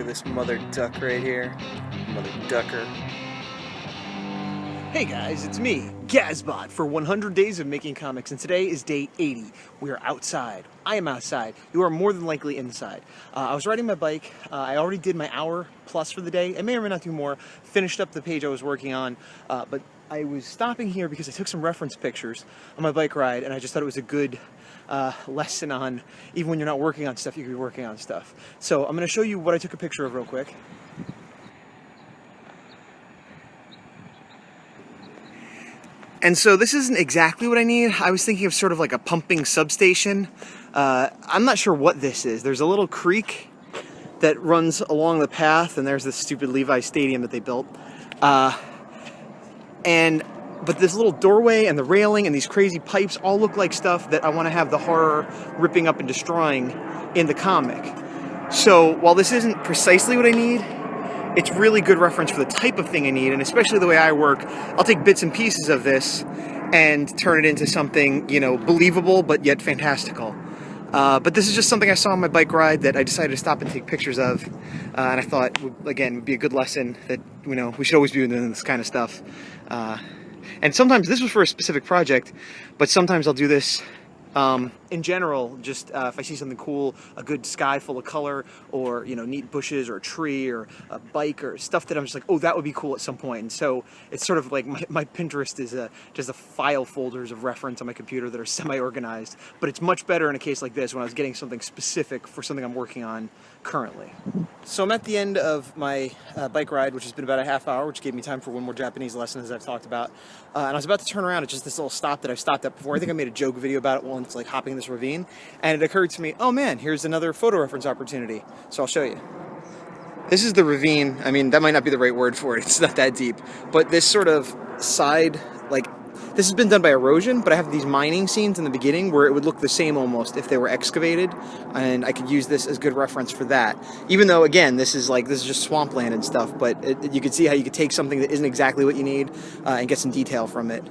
this mother duck right here. Mother ducker. Hey guys, it's me, Gazbot, for 100 Days of Making Comics, and today is day 80. We are outside. I am outside. You are more than likely inside. I was riding my bike. I already did my hour plus for the day. I may or may not do more. Finished up the page I was working on, but I was stopping here because I took some reference pictures on my bike ride, and I just thought it was a good lesson on, even when you're not working on stuff, you could be working on stuff. So I'm going to show you what I took a picture of real quick. And so this isn't exactly what I need. I was thinking of sort of like a pumping substation. I'm not sure what this is. There's a little creek that runs along the path, and there's this stupid Levi Stadium that they built. But this little doorway and the railing and these crazy pipes all look like stuff that I want to have the horror ripping up and destroying in the comic. So while this isn't precisely what I need, it's really good reference for the type of thing I need, and especially the way I work. I'll take bits and pieces of this and turn it into something, you know, believable but yet fantastical. But this is just something I saw on my bike ride that I decided to stop and take pictures of, and I thought, again, would be a good lesson that, you know, we should always be doing this kind of stuff. And sometimes this was for a specific project, but sometimes I'll do this in general, just if I see something cool, a good sky full of color, or, you know, neat bushes or a tree or a bike or stuff that I'm just like, oh, that would be cool at some point. And so it's sort of like my Pinterest is just a file folders of reference on my computer that are semi-organized, but it's much better in a case like this when I was getting something specific for something I'm working on currently. So I'm at the end of my bike ride, which has been about a half hour, which gave me time for one more Japanese lesson, as I've talked about. And I was about to turn around at just this little stop that I've stopped at before. I think I made a joke video about it once, like hopping this ravine, and it occurred to me, oh man, here's another photo reference opportunity. So I'll show you. This is the ravine. I mean, that might not be the right word for it. It's not that deep. But this sort of side, like, this has been done by erosion, but I have these mining scenes in the beginning where it would look the same almost if they were excavated, and I could use this as good reference for that. Even though, again, this is just swampland and stuff, but you can see how you could take something that isn't exactly what you need and get some detail from it.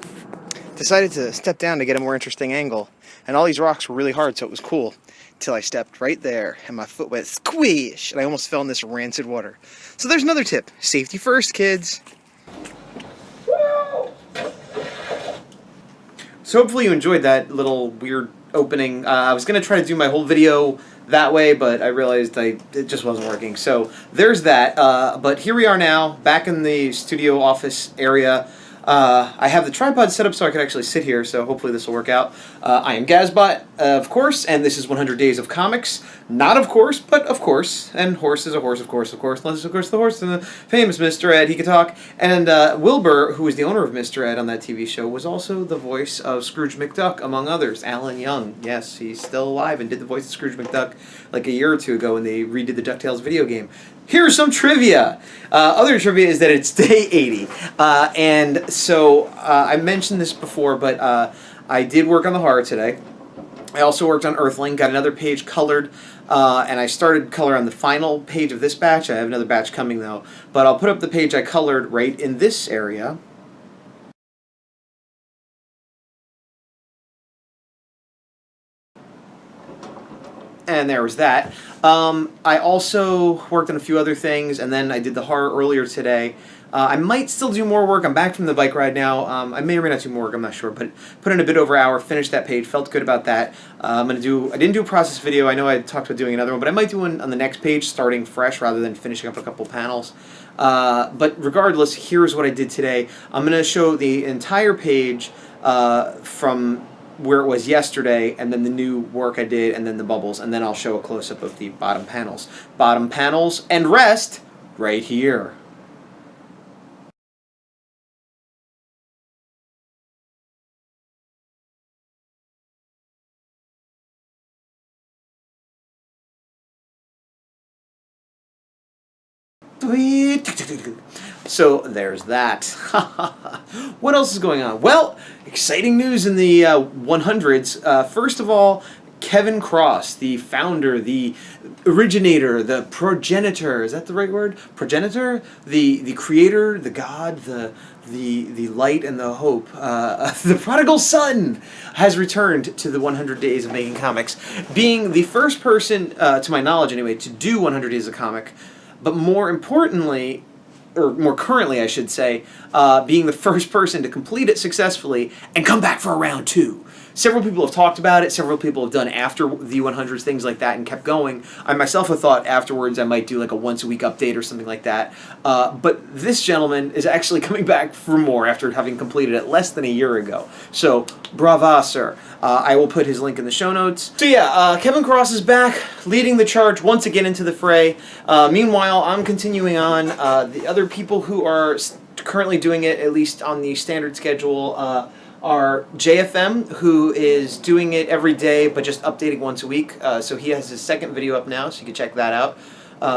Decided to step down to get a more interesting angle, and all these rocks were really hard, so it was cool, till I stepped right there, and my foot went squish, and I almost fell in this rancid water. So there's another tip. Safety first, kids. So hopefully you enjoyed that little weird opening. I was going to try to do my whole video that way, but I realized it just wasn't working. So there's that. But here we are now, back in the studio office area. I have the tripod set up so I could actually sit here, so hopefully this will work out. I am Gazbot, of course, and this is 100 Days of Comics. Not of course, but of course. And horse is a horse, of course, unless of course the horse and the famous Mr. Ed, he could talk. And Wilbur, who is the owner of Mr. Ed on that TV show, was also the voice of Scrooge McDuck, among others. Alan Young, yes, he's still alive and did the voice of Scrooge McDuck like a year or two ago when they redid the DuckTales video game. Here's some trivia. Other trivia is that it's day 80. And so I mentioned this before, but I did work on the horror today. I also worked on Earthling, got another page colored, and I started color on the final page of this batch. I have another batch coming, though. But I'll put up the page I colored right in this area. And there was that. I also worked on a few other things, and then I did the horror earlier today. I might still do more work. I'm back from the bike ride now. I may or may not do more work, I'm not sure, but put in a bit over an hour, finished that page, felt good about that. I didn't do a process video. I know I talked about doing another one, but I might do one on the next page, starting fresh rather than finishing up a couple panels. But regardless, here's what I did today. I'm going to show the entire page from where it was yesterday, and then the new work I did, and then the bubbles, and then I'll show a close-up of the bottom panels. Bottom panels and rest right here. So there's that. What else is going on? Well, exciting news in the 100s. First of all, Kevin Cross, the founder, the originator, the progenitor, is that the right word? Progenitor? The creator, the god, the light and the hope, the prodigal son has returned to the 100 Days of Making Comics, being the first person, to my knowledge anyway, to do 100 Days of Comic. but more importantly, or more currently, I should say, being the first person to complete it successfully and come back for a round 2. Several people have talked about it. Several people have done after V100s, things like that, and kept going. I myself have thought afterwards I might do like a once-a-week update or something like that. But this gentleman is actually coming back for more after having completed it less than a year ago. So, brava, sir. I will put his link in the show notes. So yeah, Kevin Cross is back, leading the charge once again into the fray. Meanwhile, I'm continuing on. The other people who are currently doing it, at least on the standard schedule, are JFM, who is doing it every day, but just updating once a week. So he has his second video up now, so you can check that out.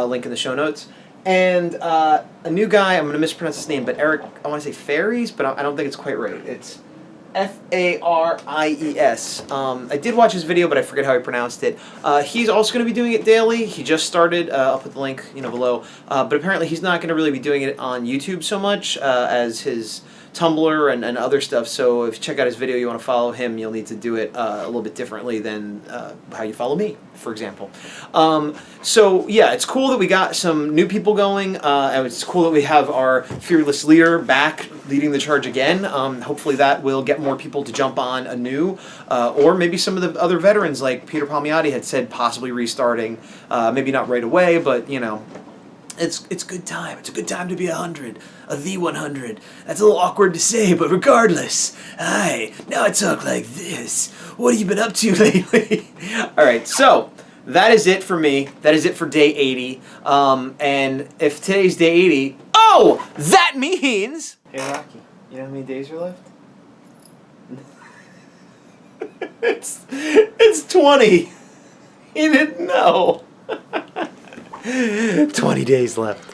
Link in the show notes. And a new guy, I'm going to mispronounce his name, but Eric, I want to say Faries, but I don't think it's quite right. It's Faries. I did watch his video, but I forget how he pronounced it. He's also going to be doing it daily. He just started. I'll put the link, below. But apparently, he's not going to really be doing it on YouTube so much as his Tumblr and other stuff. So if you check out his video, you want to follow him, you'll need to do it a little bit differently than how you follow me, for example. So yeah, it's cool that we got some new people going, and it's cool that we have our fearless leader back leading the charge again. Hopefully that will get more people to jump on anew, or maybe some of the other veterans like Peter Palmiotti had said possibly restarting, maybe not right away, but it's a good time. It's a good time to be 100. A V100. That's a little awkward to say, but regardless. Hi, now I talk like this. What have you been up to lately? Alright, so that is it for me. That is it for day 80. And if today's day 80, oh! That means... Hey Rocky, you know how many days are left? It's 20. You didn't know. 20 days left.